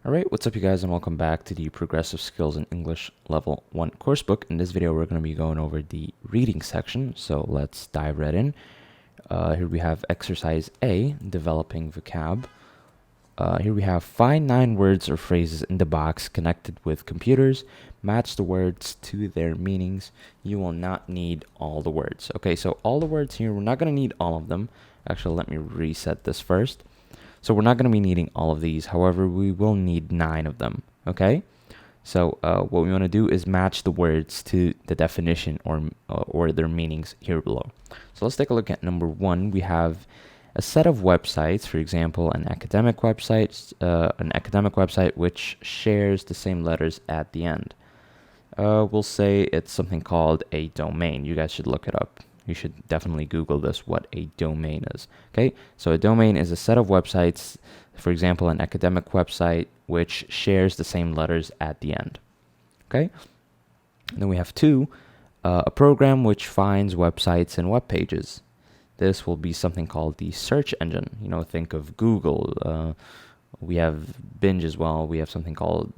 Alright, what's up you guys, and welcome back to the Progressive Skills in English Level 1 coursebook. In this video, we're going to be going over the reading section, so let's dive right in. Here we have exercise A, developing vocab. Here we have find 9 words or phrases in the box connected with computers. Match the words to their meanings. You will not need all the words. Okay, so all the words here, we're not going to need all of them. Actually, let me reset this first. So we're not going to be needing all of these. However, we will need 9 of them. Okay. So what we want to do is match the words to the definition or their meanings here below. So let's take a look at number 1. We have a set of websites, for example, an academic website which shares the same letters at the end. We'll say it's something called a domain. You guys should look it up. You should definitely Google this, what a domain is. Okay, so a domain is a set of websites, for example, an academic website, which shares the same letters at the end. Okay, and then we have 2, a program which finds websites and web pages. This will be something called the search engine. You know, think of Google. We have Bing as well. We have something called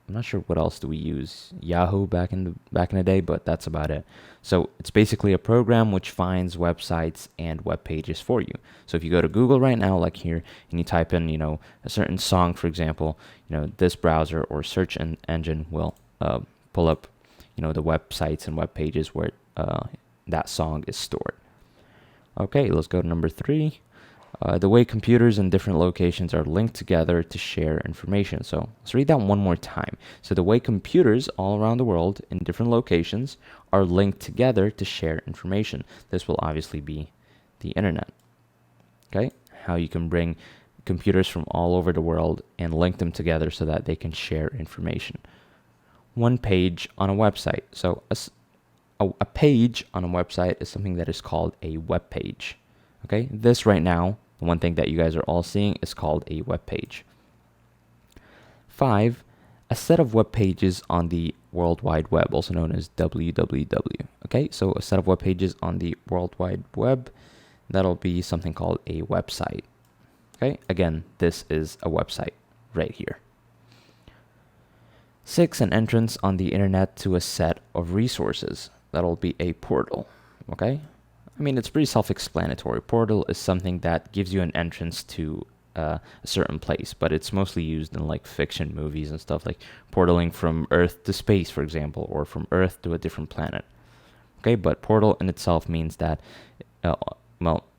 I'm not sure what else do we use. Yahoo back in the day, but that's about it. So it's basically a program which finds websites and web pages for you. So if you go to Google right now, like here, and you type in, a certain song, for example, this browser or search engine will pull up, the websites and web pages where that song is stored. Okay, let's go to number 3. The way computers in different locations are linked together to share information. So let's read that one more time. So the way computers all around the world in different locations are linked together to share information. This will obviously be the internet. Okay, how you can bring computers from all over the world and link them together so that they can share information. One page on a website. So a page on a website is something that is called a web page. Okay, this right now, the one thing that you guys are all seeing is called a web page. 5, a set of web pages on the World Wide Web, also known as www. Okay, so a set of web pages on the World Wide Web, that'll be something called a website. Okay, again, this is a website right here. 6, an entrance on the internet to a set of resources. That'll be a portal. Okay. I mean, it's pretty self-explanatory. Portal is something that gives you an entrance to a certain place, but it's mostly used in like fiction movies and stuff, like portaling from Earth to space, for example, or from Earth to a different planet. Okay, but portal in itself means that,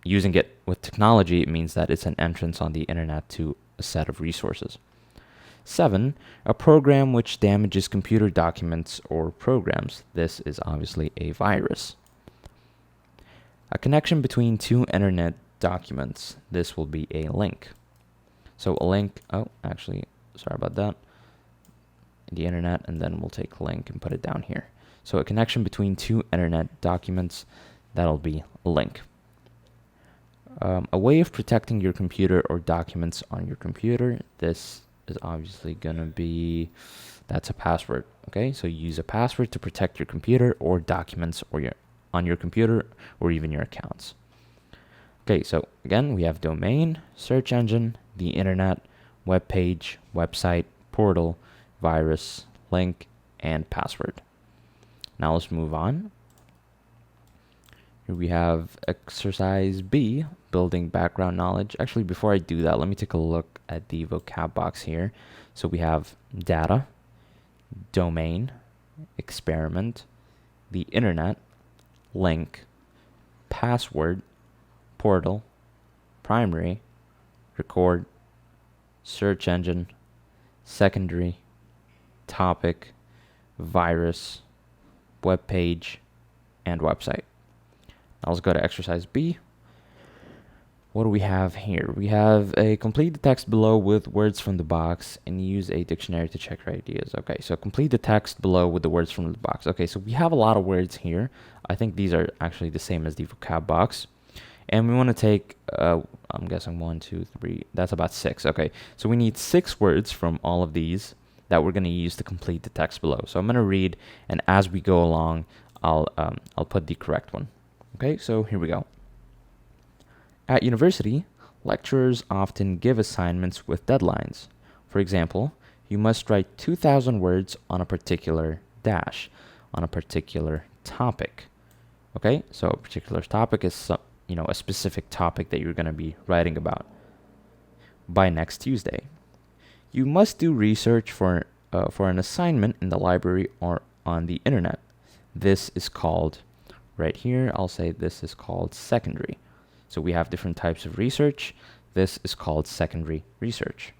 using it with technology, it means that it's an entrance on the internet to a set of resources. 7, a program which damages computer documents or programs. This is obviously a virus. A connection between 2 internet documents. This will be a link. So a link, sorry about that. The internet, and then we'll take link and put it down here. So a connection between 2 internet documents, that'll be a link. A way of protecting your computer or documents on your computer. This is obviously gonna be, that's a password. Okay, so you use a password to protect your computer or documents on your computer or even your accounts. Okay, so again, we have domain, search engine, the internet, web page, website, portal, virus, link, and password. Now let's move on. Here we have exercise B, building background knowledge. Actually, before I do that, let me take a look at the vocab box here. So we have data, domain, experiment, the internet, link, password, portal, primary, record, search engine, secondary, topic, virus, web page, and website. Now let's go to exercise B. What do we have here? We have a complete the text below with words from the box and use a dictionary to check your ideas. Okay, so complete the text below with the words from the box. Okay, so we have a lot of words here. I think these are actually the same as the vocab box. And we want to take, I'm guessing 1, 2, 3, that's about 6. Okay, so we need 6 words from all of these that we're going to use to complete the text below. So I'm going to read, and as we go along, I'll put the correct one. Okay, so here we go. At university, lecturers often give assignments with deadlines. For example, you must write 2,000 words on a particular dash, on a particular topic. Okay, so a particular topic is a specific topic that you're going to be writing about by next Tuesday. You must do research for an assignment in the library or on the internet. This is called, right here, I'll say this is called secondary. So we have different types of research. This is called secondary research.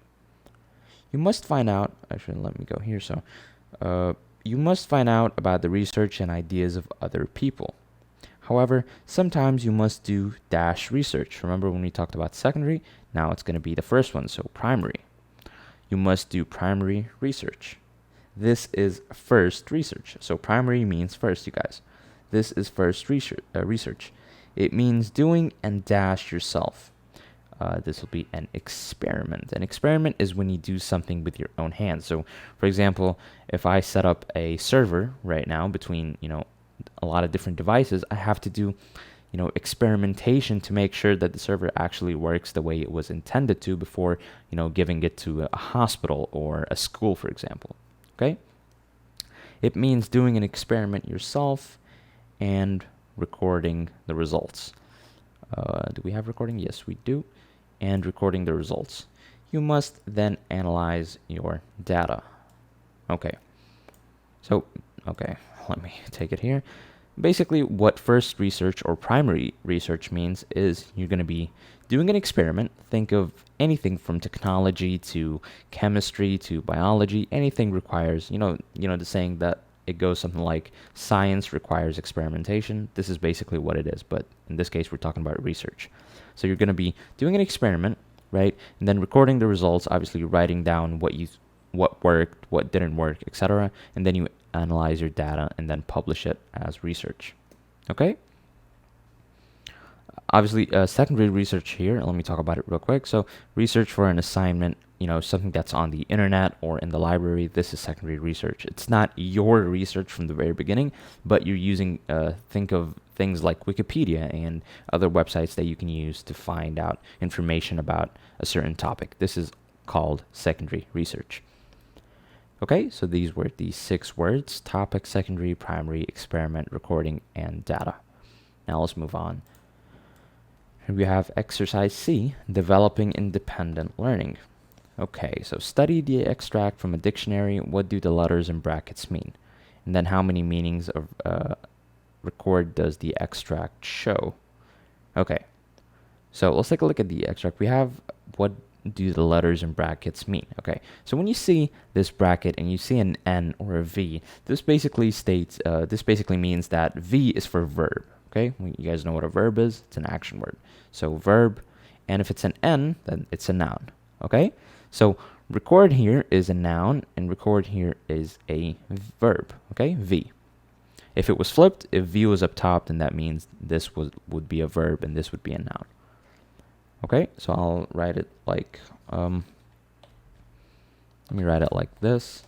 You must find out, actually let me go here, so you must find out about the research and ideas of other people. However, sometimes you must do dash research. Remember when we talked about secondary? Now it's going to be the first one, so primary. You must do primary research. This is first research. So primary means first, you guys. This is first research. It means doing and dash yourself. This will be an experiment. An experiment is when you do something with your own hands. So, for example, if I set up a server right now between, a lot of different devices, I have to do, experimentation to make sure that the server actually works the way it was intended to before, giving it to a hospital or a school, for example. Okay? It means doing an experiment yourself and recording the results. Do we have recording? Yes, we do. And recording the results. You must then analyze your data. Okay. So, let me take it here. Basically, what first research or primary research means is you're going to be doing an experiment. Think of anything from technology to chemistry to biology. Anything requires, the saying that it goes something like science requires experimentation. This is basically what it is, but in this case, we're talking about research. So you're going to be doing an experiment, right? And then recording the results, obviously writing down what worked, what didn't work, etc. And then you analyze your data and then publish it as research. Okay? Obviously, secondary research here, let me talk about it real quick. So research for an assignment, something that's on the internet or in the library, this is secondary research. It's not your research from the very beginning, but you're using, think of things like Wikipedia and other websites that you can use to find out information about a certain topic. This is called secondary research. Okay, so these were the 6 words: topic, secondary, primary, experiment, recording, and data. Now let's move on. Here we have exercise C, developing independent learning. Okay, so study the extract from a dictionary. What do the letters and brackets mean? And then how many meanings of record does the extract show? Okay, so let's take a look at the extract. We have what do the letters and brackets mean? Okay, so when you see this bracket and you see an N or a V, this basically means that V is for verb. Okay, you guys know what a verb is? It's an action word. So verb, and if it's an N, then it's a noun. Okay, so record here is a noun and record here is a verb. Okay, V. If it was flipped, if V was up top, then that means this would be a verb and this would be a noun. Okay, so I'll write it like, let me write it like this.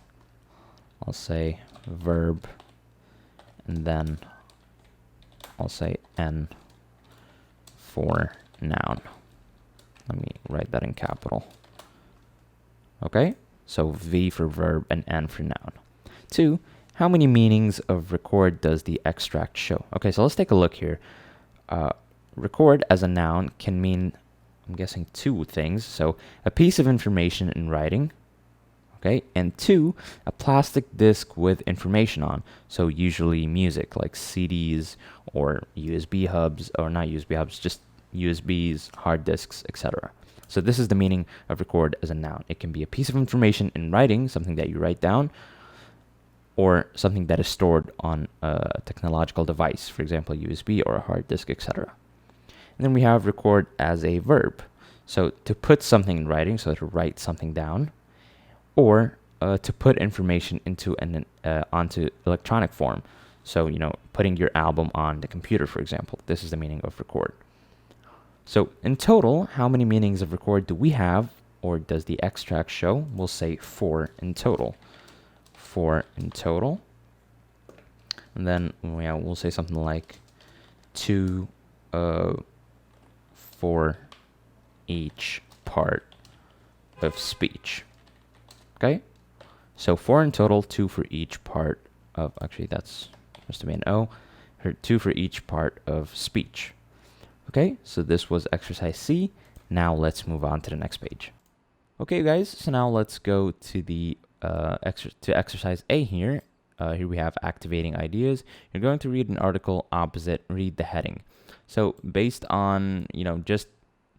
I'll say verb, and then I'll say N for noun. Let me write that in capital. Okay, so V for verb and N for noun. 2, how many meanings of record does the extract show? Okay, so let's take a look here. Record as a noun can mean, I'm guessing, 2 things. So a piece of information in writing, okay, and 2, a plastic disc with information on. So usually music like CDs or USB hubs, or not USB hubs, just USBs, hard disks, etc. So this is the meaning of record as a noun. It can be a piece of information in writing, something that you write down, or something that is stored on a technological device, for example, a USB or a hard disk, etc. And then we have record as a verb. So to put something in writing, so to write something down, or to put information into onto electronic form. So, putting your album on the computer, for example. This is the meaning of record. So in total, how many meanings of record do we have, or does the extract show? We'll say 4 in total. 4 in total. And then we'll say something like 2 for each part of speech. Okay, so 4 in total, 2 for each part of, actually that's supposed to be an O, 2 for each part of speech. Okay, so this was exercise C. Now let's move on to the next page. Okay, guys, so now let's go to the exercise A here. Here we have activating ideas. You're going to read an article opposite, read the heading. So based on, just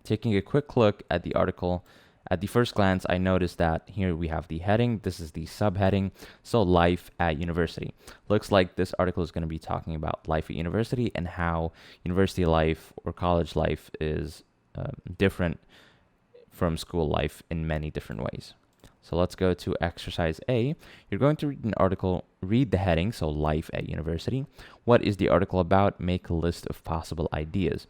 taking a quick look at the article, at the first glance, I noticed that here we have the heading. This is the subheading. So life at university. Looks like this article is going to be talking about life at university and how university life or college life is different from school life in many different ways. So let's go to exercise A. You're going to read an article, read the heading, so life at university. What is the article about? Make a list of possible ideas.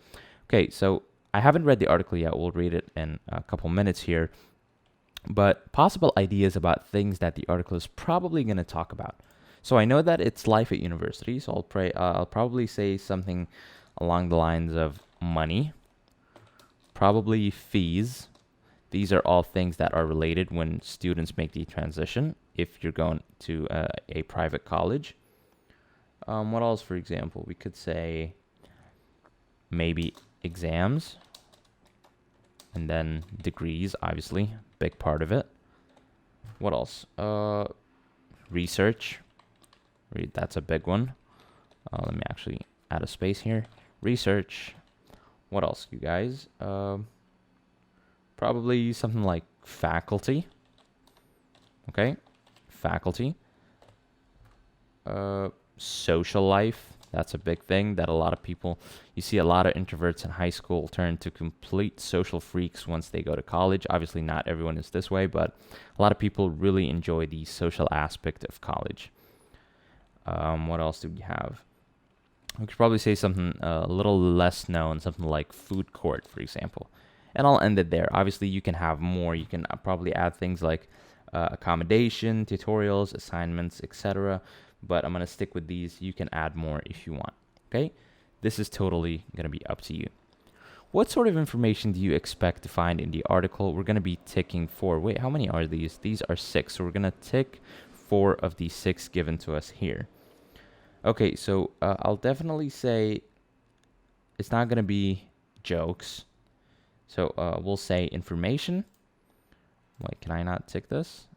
Okay, so I haven't read the article yet. We'll read it in a couple minutes here. But possible ideas about things that the article is probably going to talk about. So I know that it's life at university, so I'll probably say something along the lines of money, probably fees. These are all things that are related when students make the transition if you're going to a private college. What else, for example? We could say maybe exams and then degrees, obviously, big part of it. What else? Research. That's a big one. Let me actually add a space here. Research. What else, you guys? Probably something like faculty. Okay, faculty. Social life. That's a big thing that a lot of people, you see a lot of introverts in high school turn to complete social freaks once they go to college. Obviously, not everyone is this way, but a lot of people really enjoy the social aspect of college. What else do we have? We could probably say something a little less known, something like food court, for example. And I'll end it there. Obviously, you can have more. You can probably add things like accommodation, tutorials, assignments, etc. But I'm going to stick with these. You can add more if you want. Okay? This is totally going to be up to you. What sort of information do you expect to find in the article? We're going to be ticking 4. Wait, how many are these? These are 6. So we're going to tick 4 of the 6 given to us here. Okay, so I'll definitely say it's not going to be jokes. So we'll say information. Wait, can I not tick this?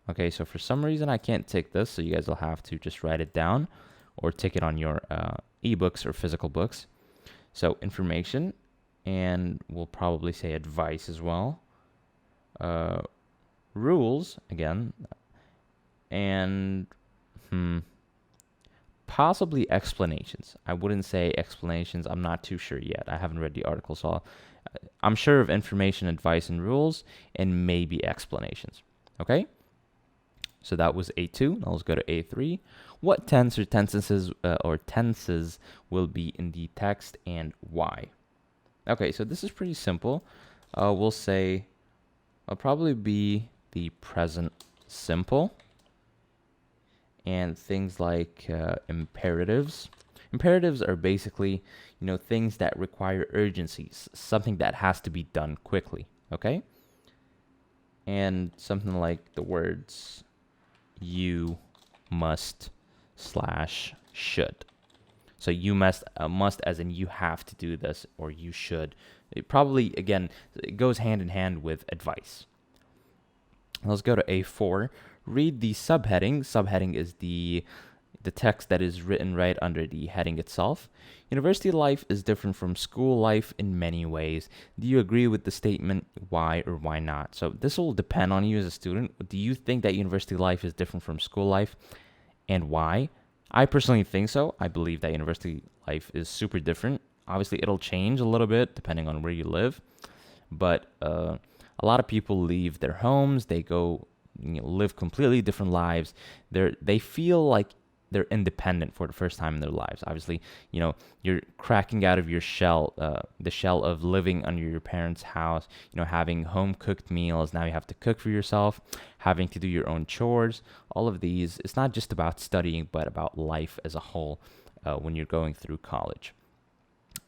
Okay, so for some reason I can't tick this, so you guys will have to just write it down or tick it on your ebooks or physical books. So information, and we'll probably say advice as well. Rules, again, and possibly explanations. I wouldn't say explanations. I'm not too sure yet. I haven't read the article, so I'm sure of information, advice, and rules, and maybe explanations. Okay? So that was A2. Now let's go to A3. What tense or tenses will be in the text and why? Okay, so this is pretty simple. We'll say it'll probably be the present simple and things like imperatives. Imperatives are basically, things that require urgency, something that has to be done quickly, okay? And something like the words you, must, / should. So you must as in you have to do this, or you should. It probably, again, it goes hand in hand with advice. Let's go to A4. Read the subheading. Subheading is the text that is written right under the heading itself. University life is different from school life in many ways. Do you agree with the statement? Why or why not? So this will depend on you as a student. Do you think that university life is different from school life, and why? I personally think so. I believe that university life is super different. Obviously, it'll change a little bit depending on where you live, but a lot of people leave their homes. They go live completely different lives. They feel like they're independent for the first time in their lives. Obviously, you're cracking out of your shell, the shell of living under your parents' house, having home-cooked meals. Now you have to cook for yourself, having to do your own chores. All of these, it's not just about studying, but about life as a whole when you're going through college.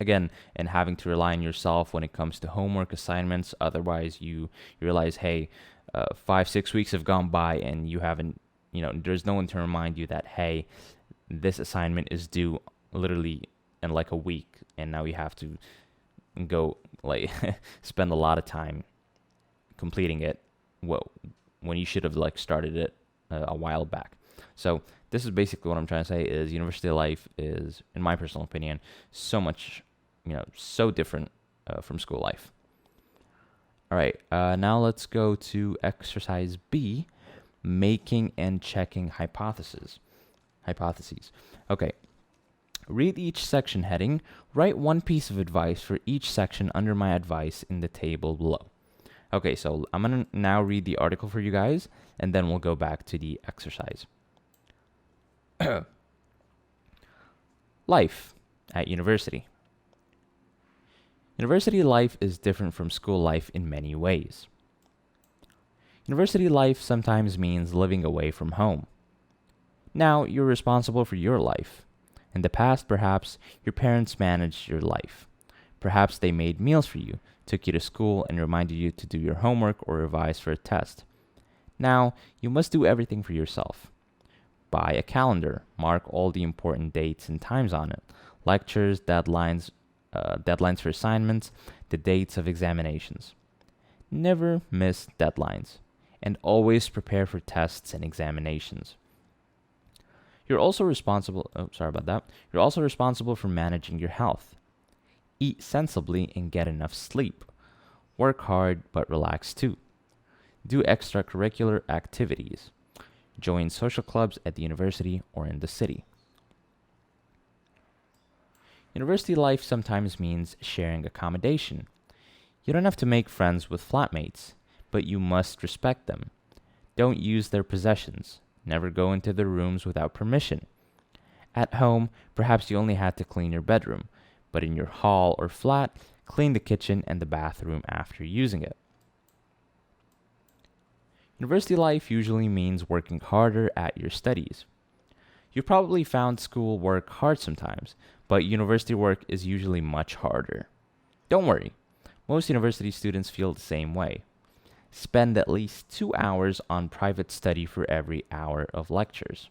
Again, and having to rely on yourself when it comes to homework assignments. Otherwise, you realize, hey, 5-6 weeks have gone by and you haven't, there's no one to remind you that, hey, this assignment is due literally in like a week, and now you have to go like spend a lot of time completing it. Well, when you should have like started it a while back. So this is basically what I'm trying to say is university life is, in my personal opinion, so much, so different from school life. All right, now let's go to exercise B, making and checking hypotheses. Okay, read each section heading. Write one piece of advice for each section under my advice in the table below. Okay, so I'm going to now read the article for you guys, and then we'll go back to the exercise. Life at university. University life is different from school life in many ways. University life sometimes means living away from home. Now you're responsible for your life. In the past, perhaps your parents managed your life. Perhaps they made meals for you, took you to school, and reminded you to do your homework or revise for a test. Now you must do everything for yourself. Buy a calendar, mark all the important dates and times on it, lectures, deadlines for assignments, the dates of examinations. Never miss deadlines, and always prepare for tests and examinations. You're also responsible for managing your health. Eat sensibly and get enough sleep. Work hard but relax too. Do extracurricular activities. Join social clubs at the university or in the city. University life sometimes means sharing accommodation. You don't have to make friends with flatmates, but you must respect them. Don't use their possessions. Never go into their rooms without permission. At home, perhaps you only had to clean your bedroom, but in your hall or flat, clean the kitchen and the bathroom after using it. University life usually means working harder at your studies. You probably found school work hard sometimes, but university work is usually much harder. Don't worry, most university students feel the same way. Spend at least 2 hours on private study for every hour of lectures.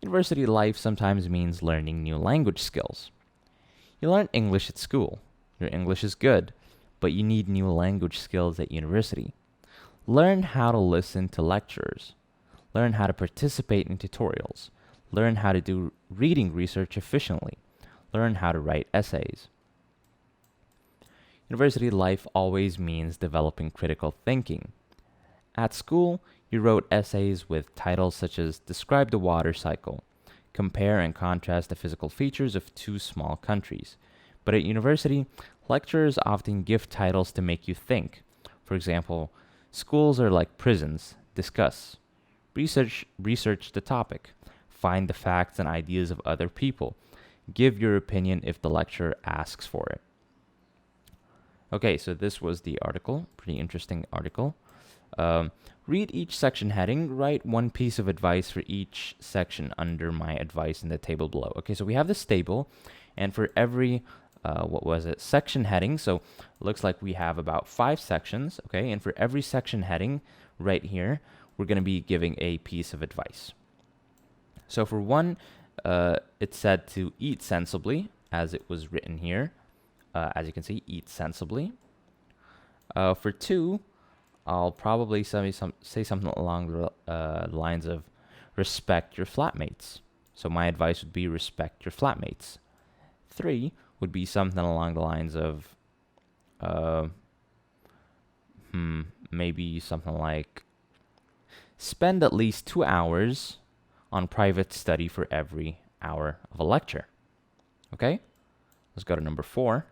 University life sometimes means learning new language skills. You learn English at school. Your English is good, but you need new language skills at university. Learn how to listen to lecturers. Learn how to participate in tutorials. Learn how to do reading research efficiently. Learn how to write essays. University life always means developing critical thinking. At school, you wrote essays with titles such as Describe the Water Cycle, Compare and contrast the physical features of two small countries. But at university, lecturers often give titles to make you think. For example, schools are like prisons. Discuss. Research the topic. Find the facts and ideas of other people. Give your opinion if the lecturer asks for it. Okay, so this was the article. Pretty interesting article. Read each section heading. Write one piece of advice for each section under my advice in the table below. Okay, so we have this table, and for every section heading, so it looks like we have about 5 sections, okay, and for every section heading right here, we're going to be giving a piece of advice. So for one, it said to eat sensibly, as it was written here. As you can see, eat sensibly. For 2, I'll probably say something along the lines of respect your flatmates. So my advice would be respect your flatmates. 3 would be something along the lines of maybe something like spend at least 2 hours on private study for every hour of a lecture. Okay? Let's go to number 4.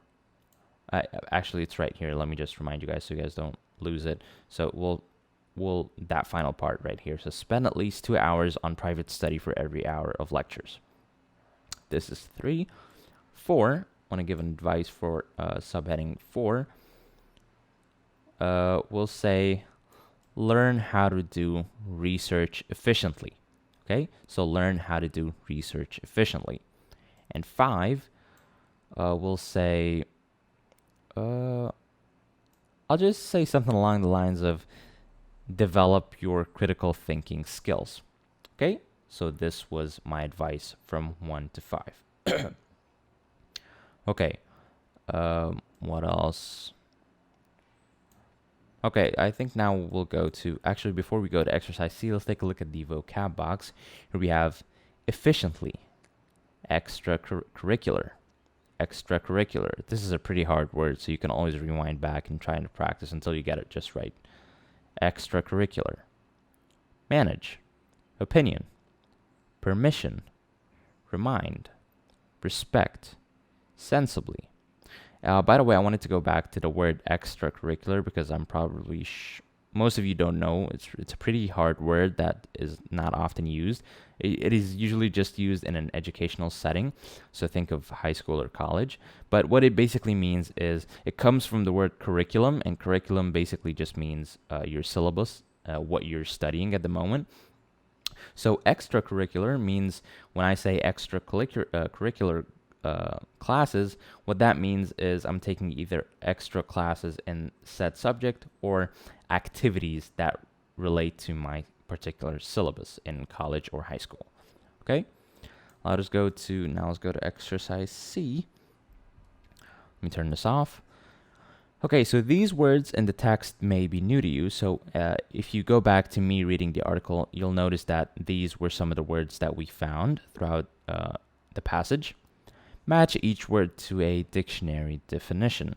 Actually, it's right here. Let me just remind you guys so you guys don't lose it. So we'll that final part right here. So spend at least 2 hours on private study for every hour of lectures. This is 3. 4, I want to give an advice for subheading 4. We'll say learn how to do research efficiently. Okay, so learn how to do research efficiently. And 5, we'll say I'll just say something along the lines of develop your critical thinking skills. Okay, so this was my advice from 1 to 5. Okay, what else? Okay, I think now we'll go to, actually before we go to exercise C, let's take a look at the vocab box. Here we have efficiently, extracurricular, extracurricular. This is a pretty hard word, so you can always rewind back and try to practice until you get it just right. Extracurricular, manage, opinion, permission, remind, respect, sensibly. By the way, I wanted to go back to the word extracurricular because I'm probably most of you don't know. It's a pretty hard word that is not often used. It is usually just used in an educational setting, so think of high school or college. But what it basically means is it comes from the word curriculum, and curriculum basically just means your syllabus, what you're studying at the moment. So extracurricular means, when I say extracurricular classes, what that means is I'm taking either extra classes in said subject or activities that relate to my particular syllabus in college or high school. Okay, let's go to exercise C. Let me turn this off. Okay, so these words in the text may be new to you. So if you go back to me reading the article, you'll notice that these were some of the words that we found throughout the passage. Match each word to a dictionary definition.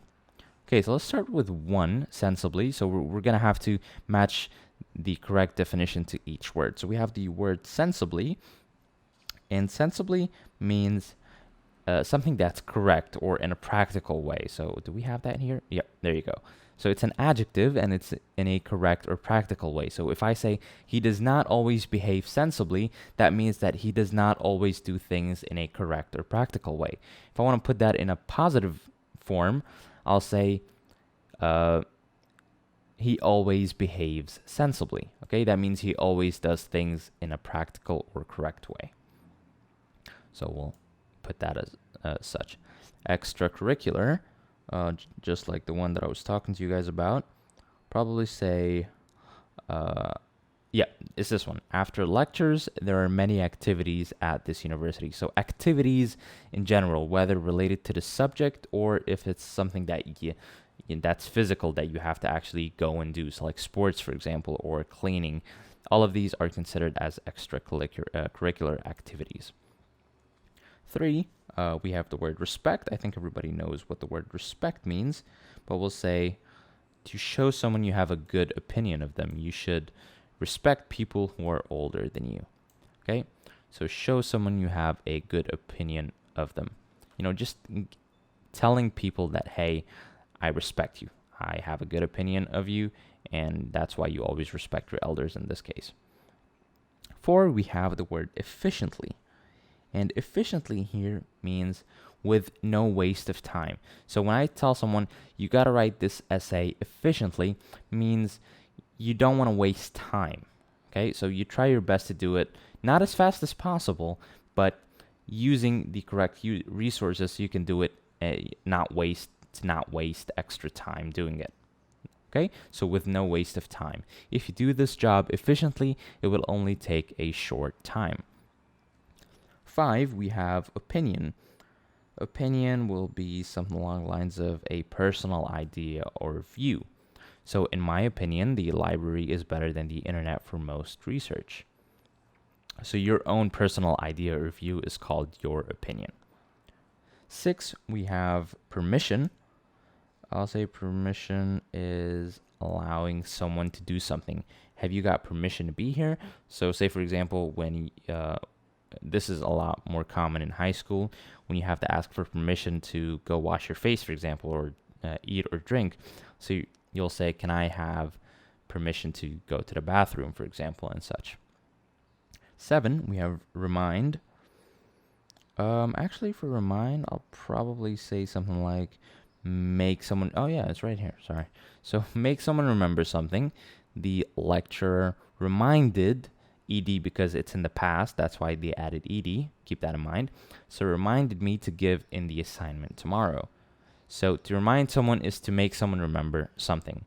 Okay, so let's start with 1, sensibly. So we're going to have to match the correct definition to each word. So we have the word sensibly, and sensibly means something that's correct or in a practical way. So do we have that here? Yep, there you go. So it's an adjective, and it's in a correct or practical way. So if I say he does not always behave sensibly, that means that he does not always do things in a correct or practical way. If I want to put that in a positive form, I'll say he always behaves sensibly. Okay, that means he always does things in a practical or correct way. So we'll put that as such. Extracurricular, just like the one that I was talking to you guys about, probably say, yeah, it's this one. After lectures, there are many activities at this university. So activities in general, whether related to the subject or if it's something that that's physical that you have to actually go and do. So like sports, for example, or cleaning. All of these are considered as extracurricular activities. 3, we have the word respect. I think everybody knows what the word respect means, but we'll say to show someone you have a good opinion of them. You should respect people who are older than you. Okay, so show someone you have a good opinion of them. Just telling people that, hey, I respect you. I have a good opinion of you, and that's why you always respect your elders in this case. 4, we have the word efficiently. And efficiently here means with no waste of time. So when I tell someone you got to write this essay efficiently, means you don't want to waste time. Okay, so you try your best to do it not as fast as possible, but using the correct resources so you can do it, not waste extra time doing it. Okay, so with no waste of time. If you do this job efficiently, it will only take a short time. 5, we have opinion. Opinion will be something along the lines of a personal idea or view. So in my opinion, the library is better than the internet for most research. So your own personal idea or view is called your opinion. 6, we have permission. I'll say permission is allowing someone to do something. Have you got permission to be here? So say, for example, when this is a lot more common in high school, when you have to ask for permission to go wash your face, for example, or eat or drink. So you'll say, can I have permission to go to the bathroom, for example, and such. 7, we have remind. Actually, for remind, I'll probably say something like make someone, oh yeah, it's right here, sorry. So make someone remember something. The lecturer reminded, ed because it's in the past, that's why they added ed, keep that in mind. So reminded me to give in the assignment tomorrow. So to remind someone is to make someone remember something.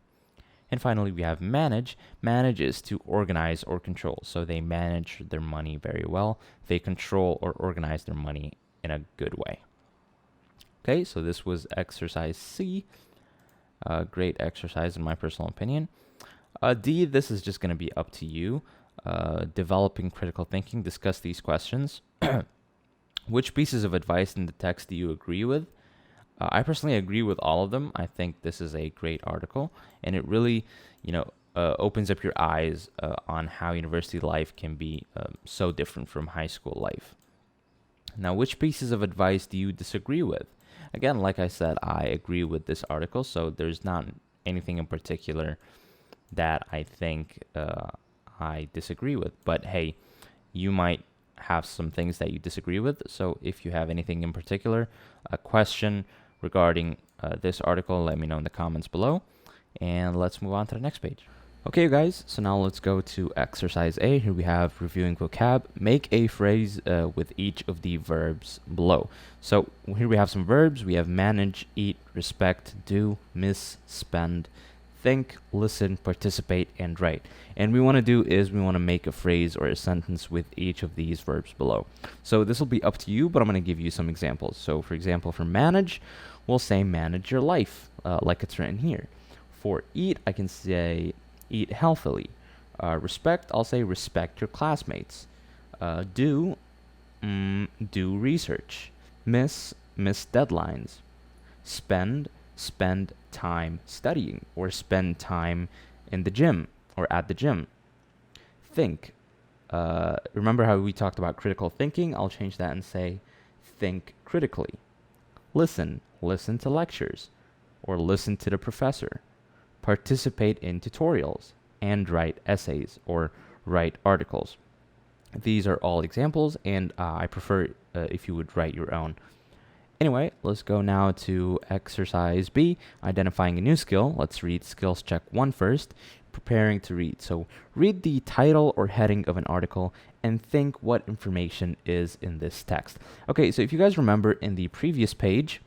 And finally, we have manage. Manage is to organize or control. So they manage their money very well. They control or organize their money in a good way. Okay, so this was exercise C. Great exercise in my personal opinion. D, this is just going to be up to you. Developing critical thinking. Discuss these questions. Which pieces of advice in the text do you agree with? I personally agree with all of them. I think this is a great article, and it really, opens up your eyes on how university life can be so different from high school life. Now, which pieces of advice do you disagree with? Again, like I said, I agree with this article, so there's not anything in particular that I think I disagree with. But hey, you might have some things that you disagree with. So if you have anything in particular, a question regarding this article, let me know in the comments below. And let's move on to the next page. Okay, guys, so now let's go to exercise A. Here we have reviewing vocab. Make a phrase with each of the verbs below. So here we have some verbs. We have manage, eat, respect, do, miss, spend, think, listen, participate, and write. And we want to do is we want to make a phrase or a sentence with each of these verbs below. So this will be up to you, but I'm going to give you some examples. So for example, for manage, we'll say manage your life, like it's written here. For eat, I can say eat healthily. Respect, I'll say respect your classmates. Do research. Miss deadlines. Spend time studying, or spend time in the gym or at the gym. Think. Remember how we talked about critical thinking? I'll change that and say think critically. Listen to lectures or listen to the professor. Participate in tutorials and write essays or write articles. These are all examples, and I prefer if you would write your own. Anyway, let's go now to exercise B, identifying a new skill. Let's read skills check 1 first, preparing to read. So read the title or heading of an article and think what information is in this text. Okay, so if you guys remember in the previous page,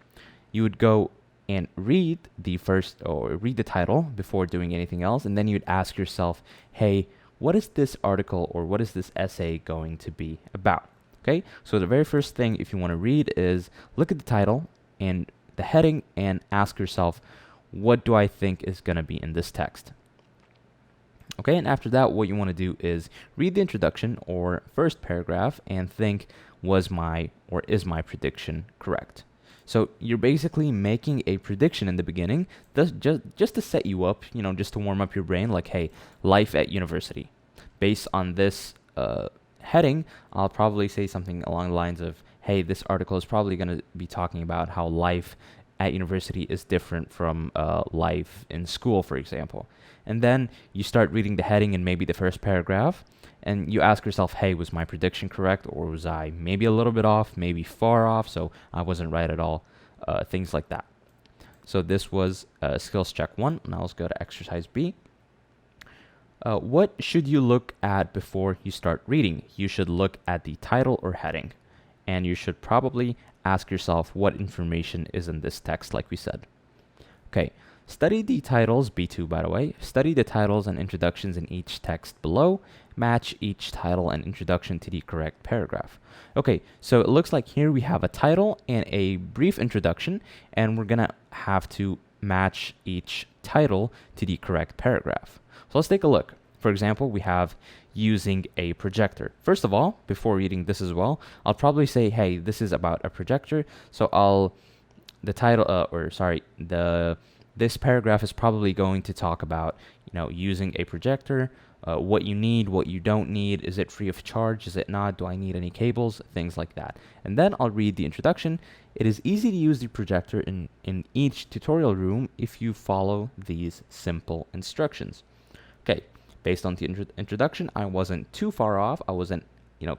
you would go and read the title before doing anything else, and then you'd ask yourself, hey, what is this article or what is this essay going to be about? Okay, so the very first thing if you want to read is look at the title and the heading and ask yourself, what do I think is going to be in this text? Okay, and after that, what you want to do is read the introduction or first paragraph and think, is my prediction correct? So you're basically making a prediction in the beginning, just to set you up, just to warm up your brain, like, hey, life at university. Based on this heading, I'll probably say something along the lines of, hey, this article is probably going to be talking about how life at university is different from life in school, for example. And then you start reading the heading and maybe the first paragraph, and you ask yourself, hey, was my prediction correct, or was I maybe a little bit off, maybe far off, so I wasn't right at all, things like that. So this was skills check 1. Now let's go to exercise B. What should you look at before you start reading? You should look at the title or heading, and you should probably ask yourself what information is in this text, like we said. Okay, study the titles, B2 by the way, study the titles and introductions in each text below, match each title and introduction to the correct paragraph. Okay, so it looks like here we have a title and a brief introduction, and we're gonna have to match each title to the correct paragraph. So let's take a look. For example, we have using a projector. First of all, before reading this as well, I'll probably say, hey, this is about a projector. So this paragraph is probably going to talk about, using a projector, what you need, what you don't need. Is it free of charge? Is it not? Do I need any cables? Things like that. And then I'll read the introduction. It is easy to use the projector in each tutorial room if you follow these simple instructions. Okay, based on the introduction, I wasn't too far off. I wasn't,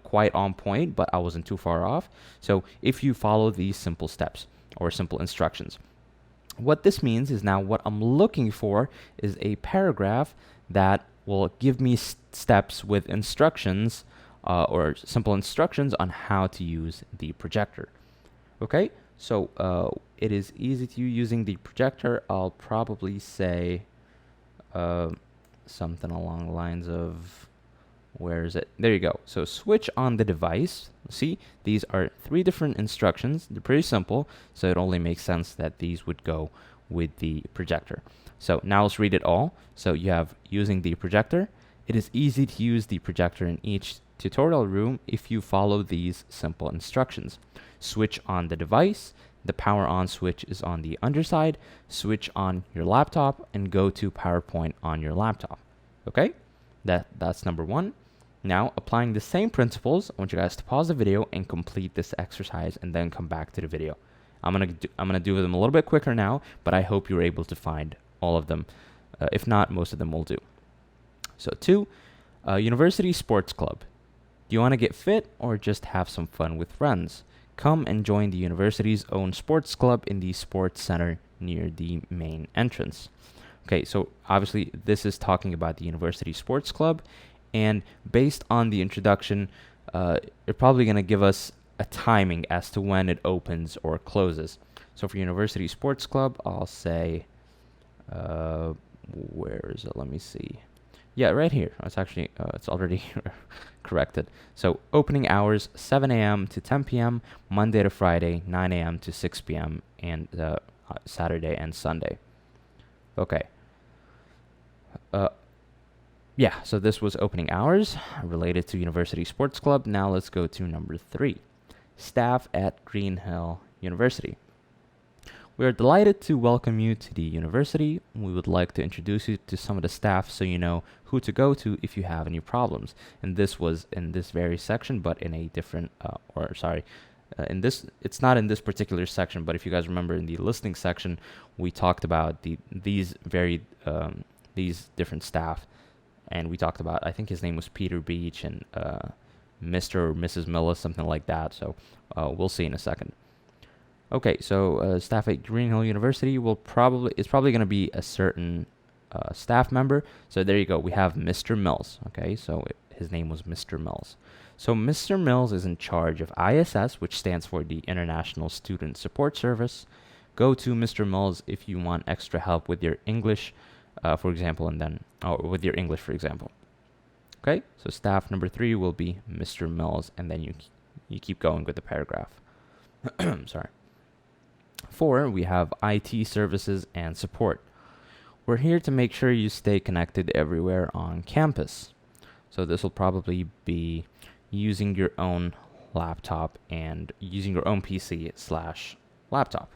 quite on point, but I wasn't too far off. So if you follow these simple steps or simple instructions, what this means is now what I'm looking for is a paragraph that will give me steps with instructions or simple instructions on how to use the projector. Okay, So it is easy to use using the projector. I'll probably say something along the lines of, where is it? There you go. So switch on the device. See, these are 3 different instructions. They're pretty simple, so it only makes sense that these would go with the projector. So now let's read it all. So you have using the projector. It is easy to use the projector in each tutorial room if you follow these simple instructions. Switch on the device. The power on switch is on the underside. Switch on your laptop and go to PowerPoint on your laptop. Okay? That's number 1. Now, applying the same principles, I want you guys to pause the video and complete this exercise and then come back to the video. I'm gonna do them a little bit quicker now, but I hope you're able to find all of them. If not, most of them will do. So 2, University Sports Club. Do you want to get fit or just have some fun with friends? Come and join the university's own sports club in the sports center near the main entrance. Okay, so obviously this is talking about the University Sports Club, and based on the introduction, you're probably going to give us a timing as to when it opens or closes. So for University Sports Club, I'll say, where is it? Let me see. Yeah, right here. It's actually, it's already corrected. So opening hours, 7 a.m. to 10 p.m., Monday to Friday, 9 a.m. to 6 p.m., and Saturday and Sunday. Okay. Yeah, so this was opening hours related to University Sports Club. Now let's go to number 3. Staff at Green Hill University. We are delighted to welcome you to the university. We would like to introduce you to some of the staff so you know who to go to if you have any problems. And this was in this very section, but in a different, in this, it's not in this particular section, but if you guys remember in the listening section, we talked about these different staff. And we talked about, I think his name was Peter Beach and Mr. or Mrs. Millis, something like that. So we'll see in a second. Okay, so staff at Green Hill University it's probably going to be a certain staff member. So there you go. We have Mr. Mills. Okay, so his name was Mr. Mills. So Mr. Mills is in charge of ISS, which stands for the International Student Support Service. Go to Mr. Mills if you want extra help with your English, for example, with your English, for example. Okay, so staff number 3 will be Mr. Mills, and then you keep going with the paragraph. Sorry. 4, we have IT services and support. We're here to make sure you stay connected everywhere on campus. So this will probably be using your own laptop and using your own PC/laptop.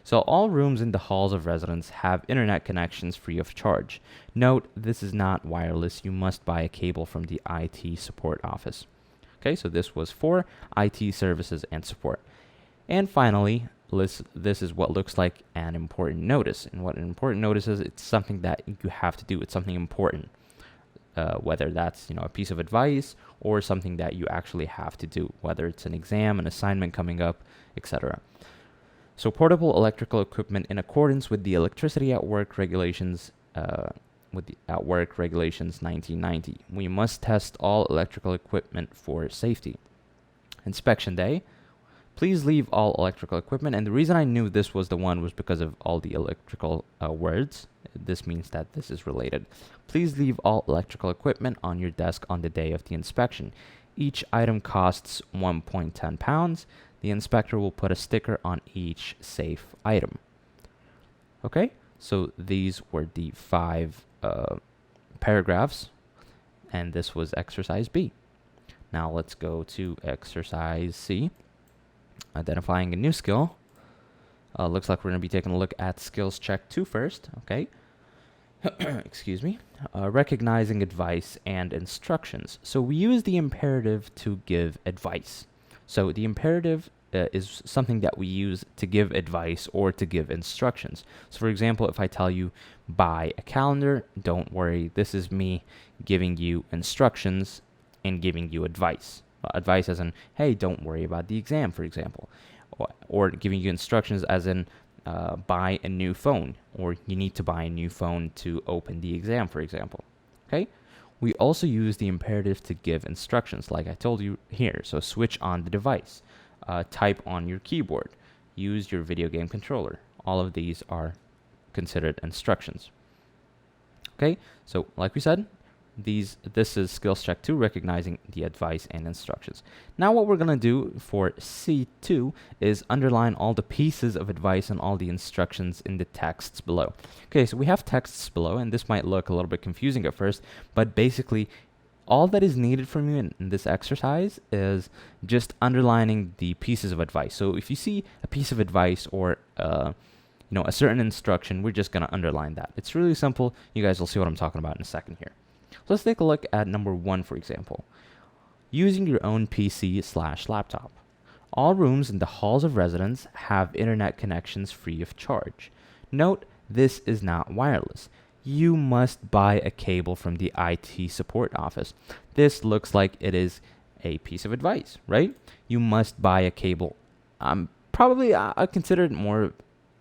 So all rooms in the halls of residence have internet connections free of charge. Note, this is not wireless. You must buy a cable from the IT support office. Okay, so this was for IT services and support. And finally, this is what looks like an important notice. And what an important notice is, it's something that you have to do. It's something important, whether that's a piece of advice or something that you actually have to do, whether it's an exam, an assignment coming up, etc. So portable electrical equipment in accordance with the Electricity at Work Regulations, At Work Regulations 1990. We must test all electrical equipment for safety. Inspection day. Please leave all electrical equipment. And the reason I knew this was the one was because of all the electrical words. This means that this is related. Please leave all electrical equipment on your desk on the day of the inspection. Each item costs 1.10 pounds. The inspector will put a sticker on each safe item. Okay, so these were the 5 paragraphs, and this was exercise B. Now let's go to exercise C. Identifying a new skill. Looks like we're going to be taking a look at skills check 2 first. Okay. Excuse me. Recognizing advice and instructions. So we use the imperative to give advice. So the imperative is something that we use to give advice or to give instructions. So for example, if I tell you buy a calendar, don't worry. This is me giving you instructions and giving you advice. Advice as in, hey, don't worry about the exam, for example. Or giving you instructions as in, buy a new phone, or you need to buy a new phone to open the exam, for example. Okay? We also use the imperative to give instructions, like I told you here. So switch on the device. Type on your keyboard. use your video game controller. All of these are considered instructions. Okay, so like we said, this is skills check 2, recognizing the advice and instructions. Now what we're going to do for C2 is underline all the pieces of advice and all the instructions in the texts below. Okay, so we have texts below, and this might look a little bit confusing at first, but basically all that is needed from you in this exercise is just underlining the pieces of advice. So if you see a piece of advice or a certain instruction, we're just going to underline that. It's really simple. You guys will see what I'm talking about in a second here. So let's take a look at number 1, for example. Using your own PC/laptop. All rooms in the halls of residence have internet connections free of charge. Note, this is not wireless. You must buy a cable from the IT support office. This looks like it is a piece of advice, right? You must buy a cable. Probably I consider it more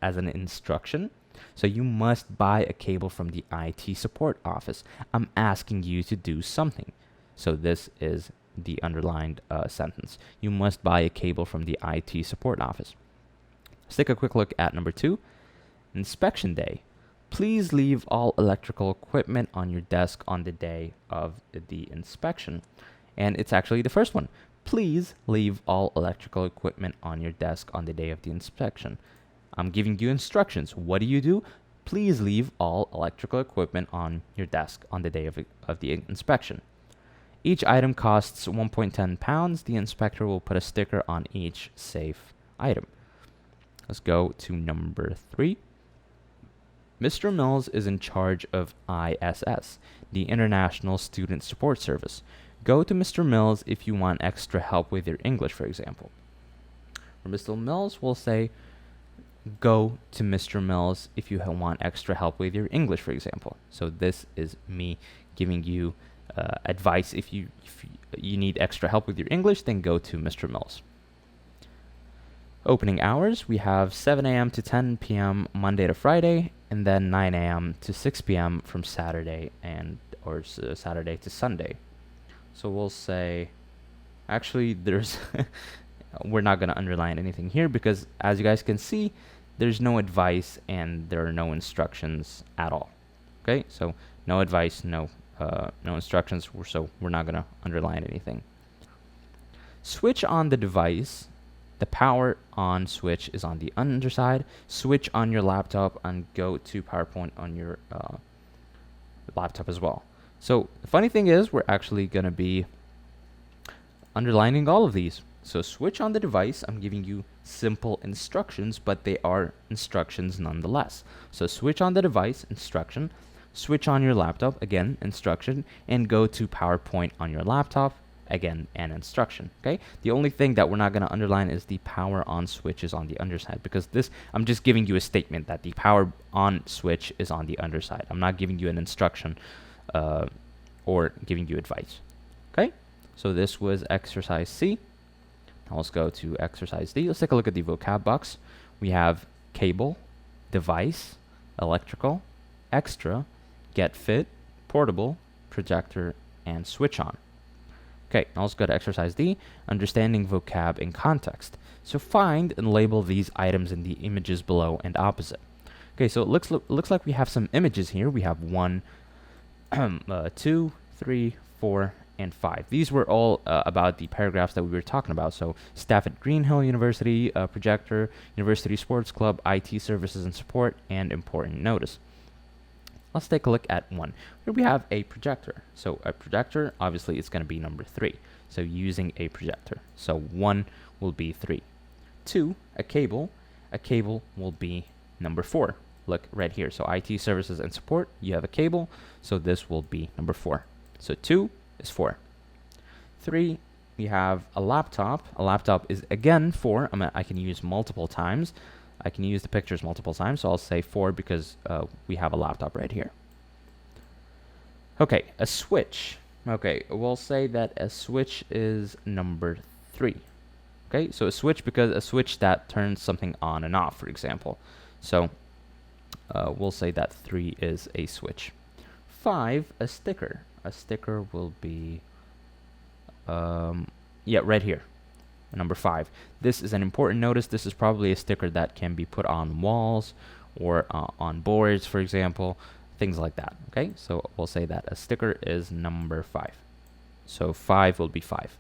as an instruction. So you must buy a cable from the IT support office. I'm asking you to do something. So this is the underlined sentence. You must buy a cable from the IT support office. Let's take a quick look at number 2. Inspection day. Please leave all electrical equipment on your desk on the day of the inspection. And it's actually the first one. Please leave all electrical equipment on your desk on the day of the inspection. I'm giving you instructions. What do? Please leave all electrical equipment on your desk on the day of the inspection. Each item costs 1.10 pounds. The inspector will put a sticker on each safe item. Let's go to number 3. Mr. Mills is in charge of ISS, the International Student Support Service. Go to Mr. Mills if you want extra help with your English, for example. For Mr. Mills, we'll say, go to Mr. Mills if you want extra help with your English, for example. So this is me giving you advice. If you need extra help with your English, then go to Mr. Mills. Opening hours, we have 7 a.m. to 10 p.m. Monday to Friday, and then 9 a.m. to 6 p.m. from Saturday or Saturday to Sunday. So we'll say, actually, there's we're not going to underline anything here because, as you guys can see, there's no advice and there are no instructions at all. Okay, so no advice, no instructions, so we're not going to underline anything. Switch on the device. The power on switch is on the underside. Switch on your laptop and go to PowerPoint on your laptop as well. So the funny thing is, we're actually going to be underlining all of these. So switch on the device. I'm giving you simple instructions, but they are instructions nonetheless. So switch on the device, instruction. Switch on your laptop, again, instruction. And go to PowerPoint on your laptop, again, an instruction. Okay. The only thing that we're not going to underline is the power on switch is on the underside, because this, I'm just giving you a statement that the power on switch is on the underside. I'm not giving you an instruction or giving you advice. Okay. So this was exercise C. Now let's go to exercise D. Let's take a look at the vocab box. We have cable, device, electrical, extra, get fit, portable, projector, and switch on. Okay, now let's go to exercise D, understanding vocab in context. So find and label these items in the images below and opposite. Okay, so it looks like we have some images here. We have 1, 2, 3, 4, and 5. These were all about the paragraphs that we were talking about. So staff at Greenhill University, projector, University Sports Club, IT services and support, and important notice. Let's take a look at 1. Here we have a projector. So a projector, obviously, it's going to be number 3. So using a projector. So 1 will be 3. 2, a cable. A cable will be number 4. Look right here. So IT services and support, you have a cable. So this will be number 4. So 2 is 4. 3, we have a laptop. A laptop is, again, 4. I can use multiple times. I can use the pictures multiple times, so I'll say 4 because we have a laptop right here. Okay, a switch. Okay, we'll say that a switch is number 3. Okay, so a switch because a switch that turns something on and off, for example. So we'll say that 3 is a switch. 5, a sticker. A sticker will be, right here. Number 5. This is an important notice. This is probably a sticker that can be put on walls or on boards, for example, things like that. Okay, so we'll say that a sticker is number 5. So 5 will be 5.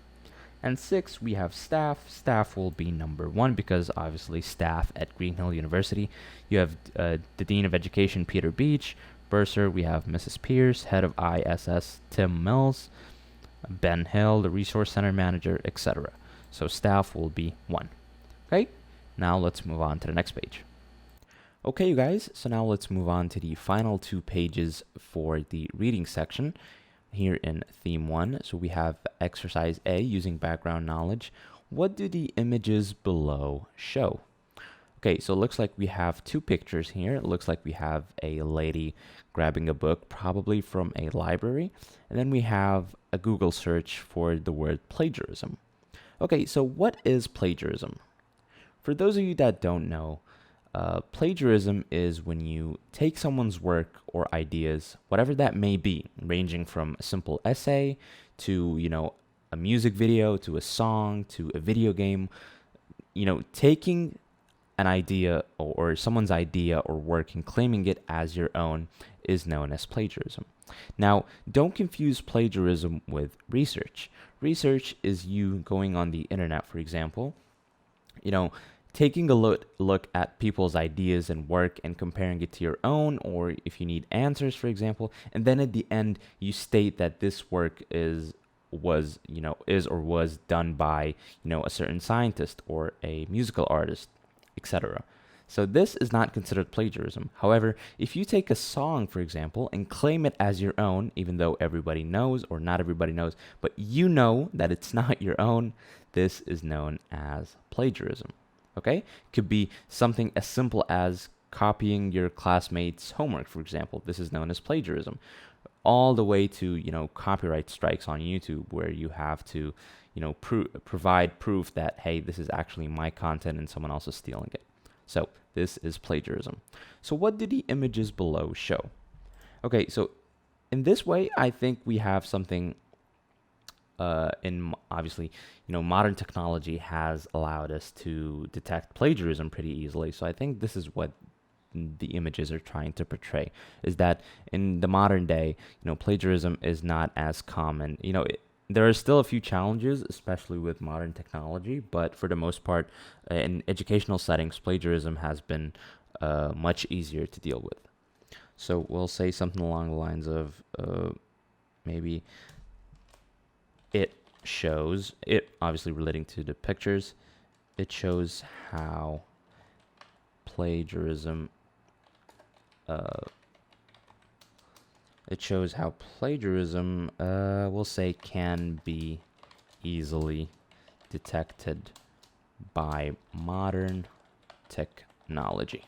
And 6, we have staff. Staff will be number 1 because obviously staff at Greenhill University. You have the Dean of Education, Peter Beach. Bursar, we have Mrs. Pierce. Head of ISS, Tim Mills. Ben Hill, the Resource Center Manager, etc. So staff will be 1. Okay, now let's move on to the next page. Okay, you guys, so now let's move on to the final 2 pages for the reading section here in theme 1. So we have exercise A, using background knowledge. What do the images below show? Okay, so it looks like we have 2 pictures here. It looks like we have a lady grabbing a book, probably from a library. And then we have a Google search for the word plagiarism. Okay, so what is plagiarism? For those of you that don't know, plagiarism is when you take someone's work or ideas, whatever that may be, ranging from a simple essay to, a music video, to a song, to a video game, taking an idea or someone's idea or work and claiming it as your own is known as plagiarism. Now, don't confuse plagiarism with research. Research is you going on the internet, for example, taking a look at people's ideas and work and comparing it to your own, or if you need answers, for example, and then at the end you state that this work was done by a certain scientist or a musical artist, etc. So this is not considered plagiarism. However, if you take a song, for example, and claim it as your own, even though everybody knows or not everybody knows, but you know that it's not your own, this is known as plagiarism. Okay? Could be something as simple as copying your classmate's homework, for example. This is known as plagiarism. All the way to, copyright strikes on YouTube where you have to, provide proof that, hey, this is actually my content and someone else is stealing it. So this is plagiarism. So what do the images below show? Okay, so in this way, I think we have something obviously, modern technology has allowed us to detect plagiarism pretty easily. So I think this is what the images are trying to portray, is that in the modern day, plagiarism is not as common. There are still a few challenges, especially with modern technology, but for the most part, in educational settings, plagiarism has been much easier to deal with. So we'll say something along the lines of maybe it shows, it obviously relating to the pictures, it shows how plagiarism we'll say can be easily detected by modern technology.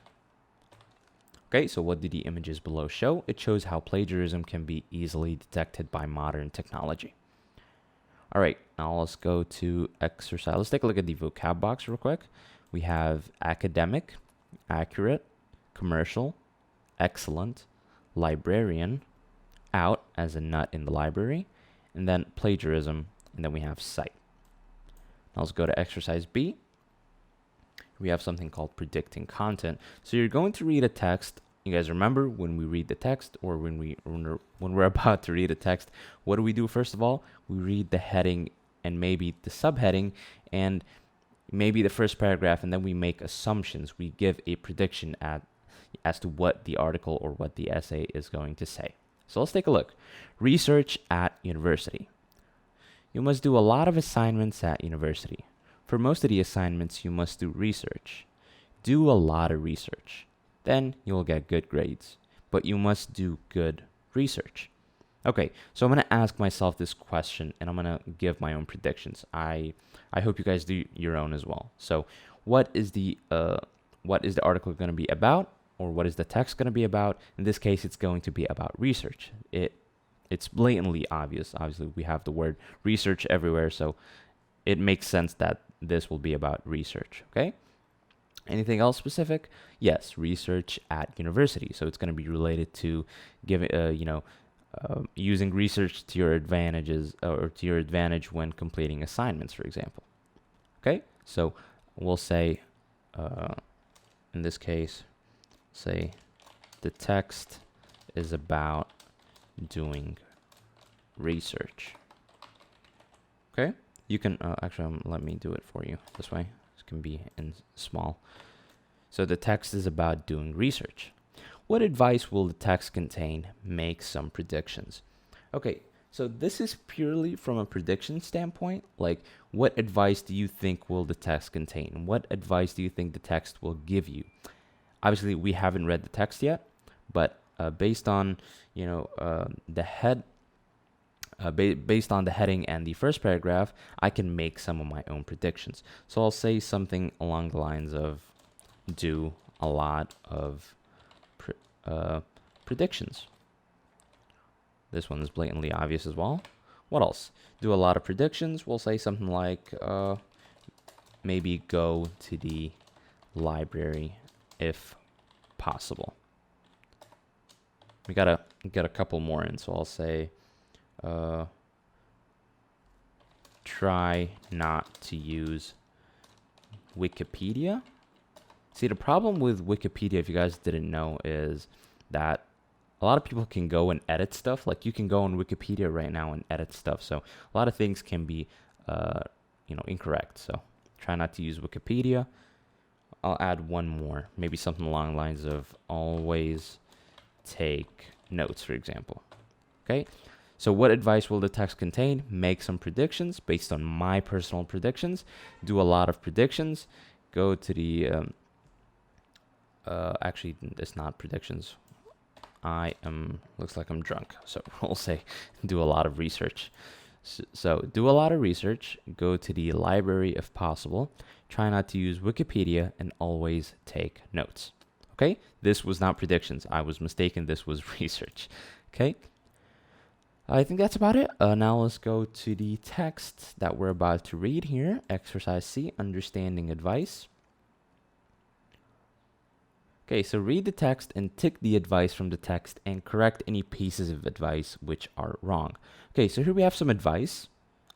Okay, so what do the images below show? It shows how plagiarism can be easily detected by modern technology. All right, now let's go to exercise. Let's take a look at the vocab box real quick. We have academic, accurate, commercial, excellent, librarian, out as a nut in the library, and then plagiarism, and then we have cite. Now let's go to exercise B. We have something called predicting content. So you're going to read a text. You guys remember when we read the text, or when we're about to read a text, what do we do first of all? We read the heading and maybe the subheading and maybe the first paragraph, and then we make assumptions. We give a prediction as to what the article or what the essay is going to say. So let's take a look. Research at university. You must do a lot of assignments at university. For most of the assignments, you must do research. Do a lot of research. Then you will get good grades. But you must do good research. Okay, so I'm going to ask myself this question, and I'm going to give my own predictions. I hope you guys do your own as well. So what is the article going to be about? Or what is the text going to be about? In this case, it's going to be about research. It's blatantly obvious. Obviously, we have the word research everywhere, so it makes sense that this will be about research, okay? Anything else specific? Yes, research at university. So it's going to be related to using research to your advantages or to your advantage when completing assignments, for example. Okay, so we'll say, in this case, say the text is about doing research. Okay, you can actually let me do it for you this way. This can be in small. So the text is about doing research. What advice will the text contain? Make some predictions. Okay, so this is purely from a prediction standpoint. Like, what advice do you think will the text contain? What advice do you think the text will give you? Obviously, we haven't read the text yet, but based on the head, based on the heading and the first paragraph, I can make some of my own predictions. So I'll say something along the lines of do a lot of predictions. This one is blatantly obvious as well. What else? Do a lot of predictions. We'll say something like maybe go to the library if possible. We gotta get a couple more in, so I'll say try not to use Wikipedia. See, the problem with Wikipedia, if you guys didn't know, is that a lot of people can go and edit stuff. Like, you can go on Wikipedia right now and edit stuff. So a lot of things can be, incorrect. So try not to use Wikipedia. I'll add one more, maybe something along the lines of always take notes, for example. Okay. So what advice will the text contain? Make some predictions based on my personal predictions. Do a lot of predictions. Go to the, actually, it's not predictions. Looks like I'm drunk. So we'll say do a lot of research. So do a lot of research. Go to the library if possible. Try not to use Wikipedia and always take notes. Okay? This was not predictions. I was mistaken. This was research. Okay? I think that's about it. Now let's go to the text that we're about to read here. Exercise C, understanding advice. Okay, so read the text and tick the advice from the text and correct any pieces of advice which are wrong. Okay, so here we have some advice.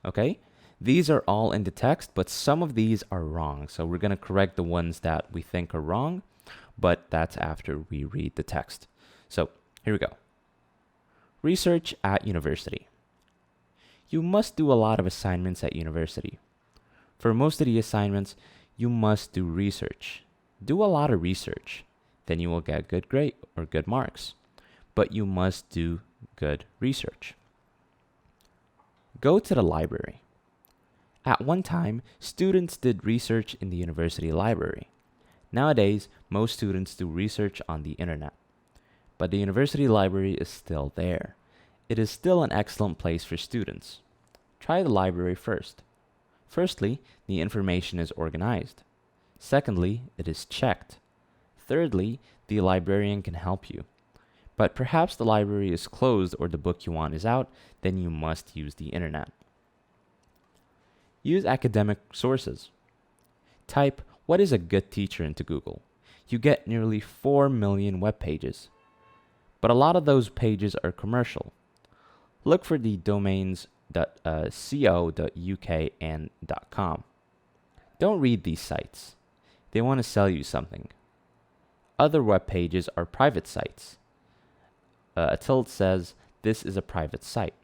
Okay, these are all in the text, but some of these are wrong. So we're going to correct the ones that we think are wrong, but that's after we read the text. So here we go. Research at university. You must do a lot of assignments at university. For most of the assignments, you must do research. Do a lot of research. Then you will get good grade or good marks. But you must do good research. Go to the library. At one time, students did research in the university library. Nowadays, most students do research on the internet. But the university library is still there. It is still an excellent place for students. Try the library first. Firstly, the information is organized. Secondly, it is checked. Thirdly, the librarian can help you. But perhaps the library is closed or the book you want is out, then you must use the internet. Use academic sources. Type, "What is a good teacher?" into Google. You get nearly 4 million web pages. But a lot of those pages are commercial. Look for the domains .co.uk and .com. Don't read these sites. They want to sell you something. Other web pages are private sites. A tilde says, "This is a private site."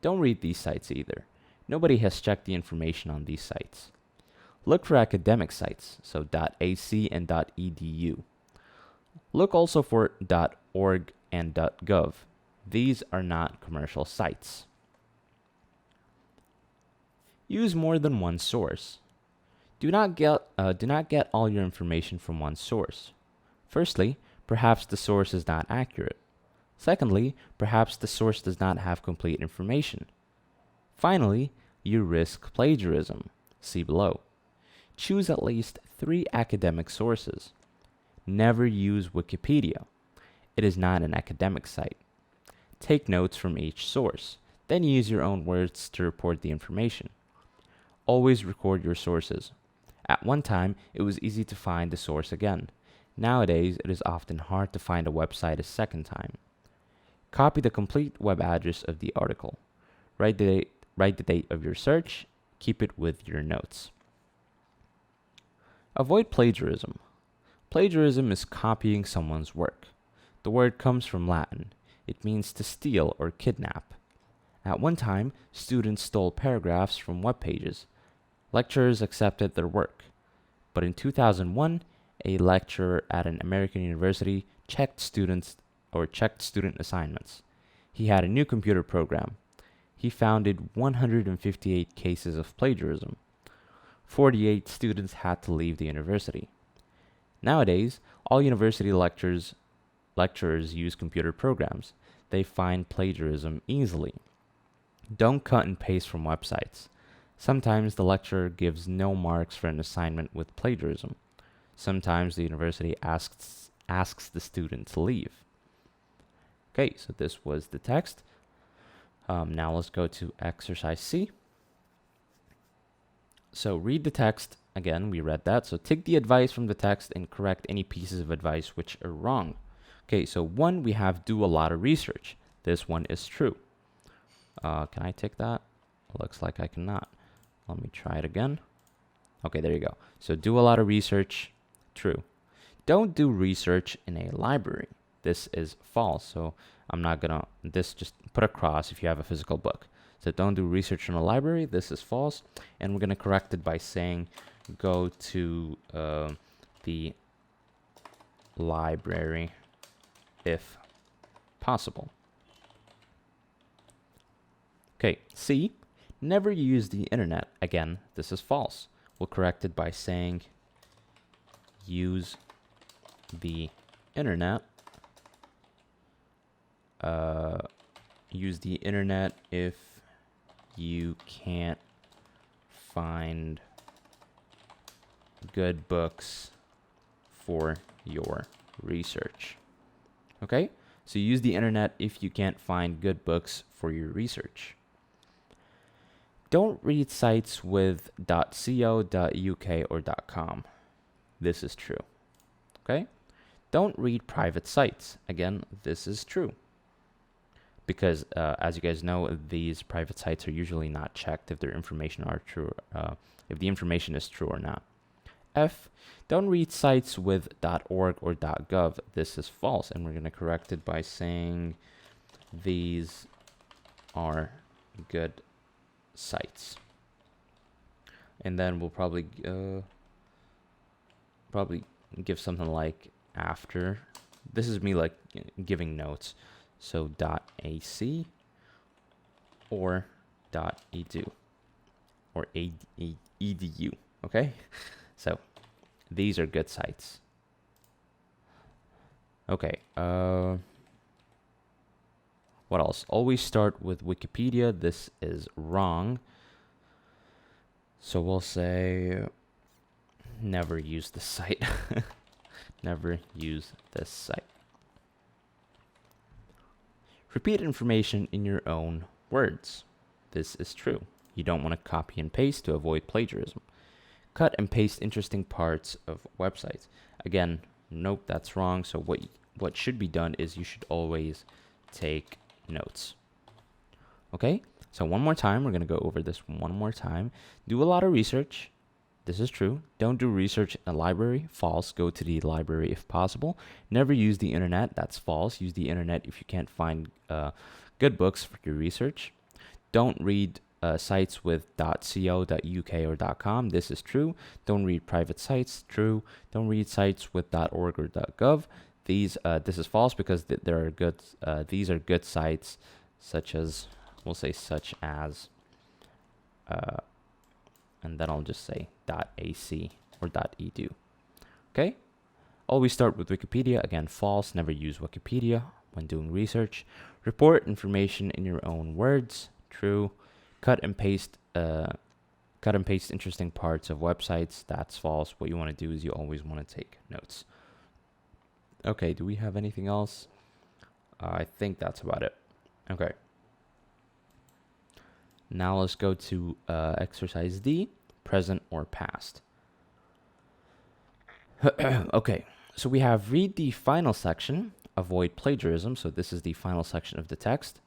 Don't read these sites either. Nobody has checked the information on these sites. Look for academic sites, so .ac and .edu. Look also for .org and .gov. These are not commercial sites. Use more than one source. Do not get all your information from one source. Firstly, perhaps the source is not accurate. Secondly, perhaps the source does not have complete information. Finally, you risk plagiarism. See below. Choose at least 3 academic sources. Never use Wikipedia. It is not an academic site. Take notes from each source, then use your own words to report the information. Always record your sources. At one time, it was easy to find the source again. Nowadays, it is often hard to find a website a second time. Copy the complete web address of the article. Write the date of your search. Keep it with your notes. Avoid plagiarism. Plagiarism is copying someone's work. The word comes from Latin. It means to steal or kidnap. At one time, students stole paragraphs from web pages. Lecturers accepted their work. But in 2001, a lecturer at an American university checked student assignments. He had a new computer program. He founded 158 cases of plagiarism. 48 students had to leave the university. Nowadays, all university lecturers use computer programs. They find plagiarism easily. Don't cut and paste from websites. Sometimes the lecturer gives no marks for an assignment with plagiarism. Sometimes the university asks the student to leave. Okay, so this was the text. Now let's go to exercise C. So read the text. Again, we read that. So take the advice from the text and correct any pieces of advice which are wrong. Okay, so 1, we have do a lot of research. This one is true. Can I tick that? Looks like I cannot. Let me try it again. Okay, there you go. So do a lot of research. True. Don't do research in a library. This is false. So I'm not gonna, just put a cross if you have a physical book. So don't do research in a library. This is false. And we're gonna correct it by saying go to the library if possible. Okay, C, never use the internet. Again, this is false. We'll correct it by saying use the internet. Use the internet if you can't find good books for your research. Okay, so use the internet if you can't find good books for your research. Don't read sites with .co, .uk, or .com. This is true. Okay? Don't read private sites. Again, this is true. Because, as you guys know, these private sites are usually not checked if their information are true, if the information is true or not. F, don't read sites with .org or .gov. This is false, and we're going to correct it by saying these are good sites. And then we'll probably give something like after. This is me like giving notes. So .ac or .edu or edu. Okay, so these are good sites. Okay. What else? Always start with Wikipedia. This is wrong. So we'll say never use this site. Never use this site. Repeat information in your own words. This is true. You don't want to copy and paste to avoid plagiarism. Cut and paste interesting parts of websites. Again, nope, that's wrong. So what should be done is you should always take notes. Okay, so one more time, we're going to go over this one more time. Do a lot of research. This is true. Don't do research in a library. False. Go to the library if possible. Never use the internet. That's false. Use the internet if you can't find good books for your research. Don't read sites with .co, .uk, or .com. This is true. Don't read private sites. True. Don't read sites with .org or .gov. This is false because there are good. These are good sites, such as and then I'll just say .ac or .edu. Okay. Always start with Wikipedia. Again, false. Never use Wikipedia when doing research. Report information in your own words. True. Cut and paste interesting parts of websites. That's false. What you want to do is you always want to take notes. Okay, do we have anything else? I think that's about it. Okay. Now let's go to exercise D, present or past. Okay, so we have read the final section, avoid plagiarism. So this is the final section of the text.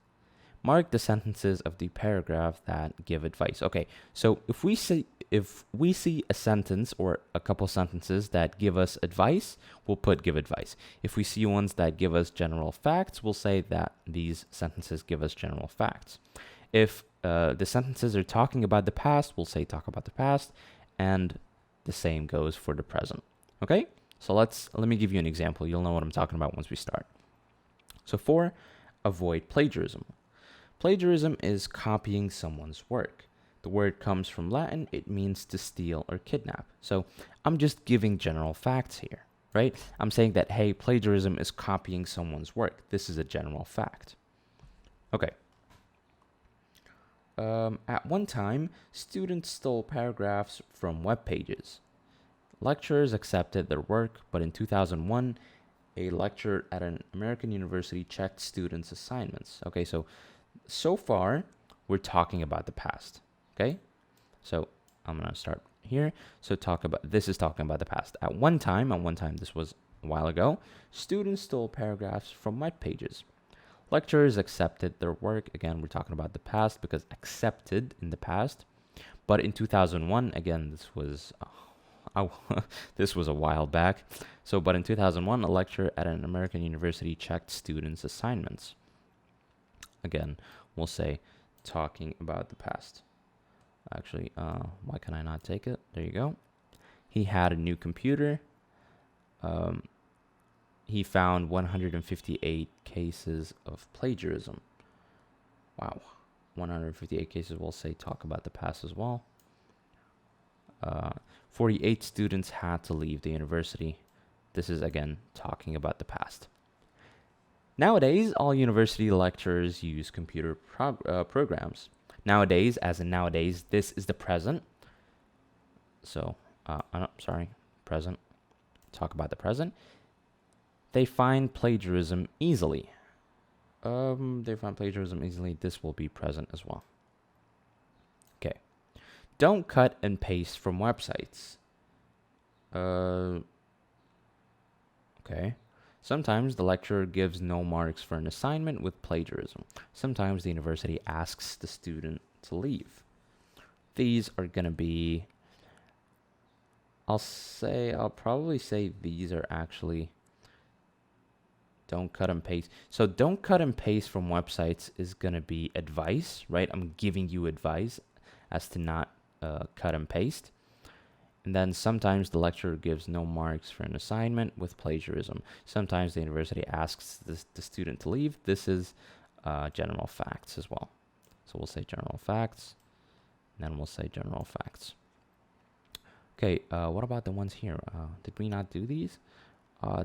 Mark the sentences of the paragraph that give advice. Okay, so if we see a sentence or a couple sentences that give us advice, we'll put give advice. If we see ones that give us general facts, we'll say that these sentences give us general facts. If the sentences are talking about the past, we'll say talk about the past, and the same goes for the present. Okay, so let me give you an example. You'll know what I'm talking about once we start. So for avoid plagiarism. Plagiarism is copying someone's work. The word comes from Latin. It means to steal or kidnap. So I'm just giving general facts here, right? I'm saying that, hey, plagiarism is copying someone's work. This is a general fact. Okay. At one time, students stole paragraphs from web pages. Lecturers accepted their work, but in 2001, a lecturer at an American university checked students' assignments. Okay, so far, we're talking about the past. Okay, so I'm gonna start here. So this is talking about the past. At one time, this was a while ago, students stole paragraphs from web pages. Lecturers accepted their work. Again, we're talking about the past because accepted in the past. But in 2001, again, this was this was a while back. But in 2001, a lecturer at an American university checked students' assignments. Again, we'll say talking about the past. Actually, why can I not take it? There you go. He had a new computer. He found 158 cases of plagiarism. Wow. 158 cases. We'll say talk about the past as well. 48 students had to leave the university. This is, again, talking about the past. Nowadays, all university lecturers use computer programs. Nowadays, as in nowadays, this is the present. So, present. Talk about the present. They find plagiarism easily. This will be present as well. Okay. Don't cut and paste from websites. Okay. Sometimes the lecturer gives no marks for an assignment with plagiarism. Sometimes the university asks the student to leave. These are going to be, I'll probably say these are actually don't cut and paste. So don't cut and paste from websites is going to be advice, right? I'm giving you advice as to not cut and paste. And then sometimes the lecturer gives no marks for an assignment with plagiarism. Sometimes the university asks the student to leave. This is general facts as well. So we'll say general facts, and then we'll say general facts. Okay, what about the ones here? Did we not do these?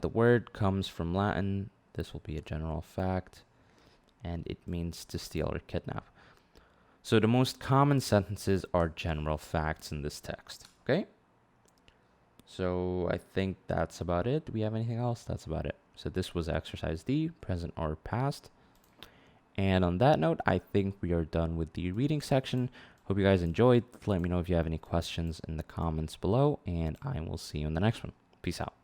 The word comes from Latin. This will be a general fact, and it means to steal or kidnap. So the most common sentences are general facts in this text, okay? So I think that's about it. Do we have anything else? That's about it. So this was exercise D, present or past. And on that note, I think we are done with the reading section. Hope you guys enjoyed. Let me know if you have any questions in the comments below, and I will see you in the next one. Peace out.